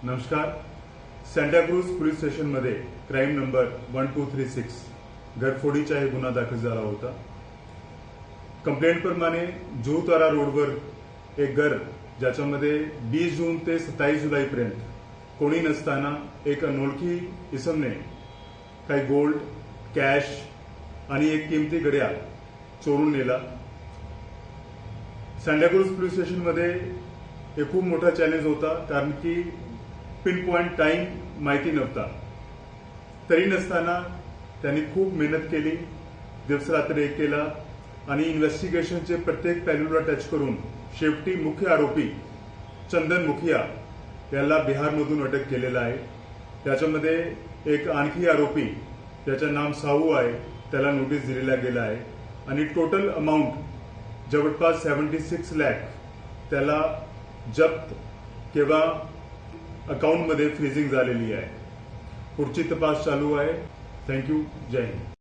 नमस्कार. सांताक्रूज पोलीस स्टेशनमध्ये crime number 1236 घरफोडीचा एक गुन्हा दाखल झाला होता. कंप्लेंटप्रमाणे जुहूतारा रोडवर एक घर ज्याच्यामध्ये 20 जून ते 27 जुलैपर्यंत कोणी नसताना एक अनोळखी इसमने काही गोल्ड, कॅश आणि एक किमती घड्याळ चोरून नेला. सांताक्रूज पोलीस स्टेशनमध्ये एक खूप मोठा चॅलेंज होता, कारण की पिन पॉइंट टाइम माहिती नव्हता. तरी नसताना त्यांनी खूप मेहनत केली, दिवसरात्र एक केला आणि इन्व्हेस्टिगेशनचे प्रत्येक पैलूला टच करून शेवटी मुख्य आरोपी चंदन मुखिया याला बिहारमधून अटक केलेला आहे. त्याच्यामध्ये एक आणखी आरोपी ज्याचं नाम साहू आहे त्याला नोटीस दिलेला गेला आहे आणि टोटल अमाऊंट जवळपास 76 लाख त्याला जप्त किंवा अकाउंटमध्ये फ्रीजिंग झालेली आहे. पुढची तपास चालू आहे. थँक्यू. जय हिंद.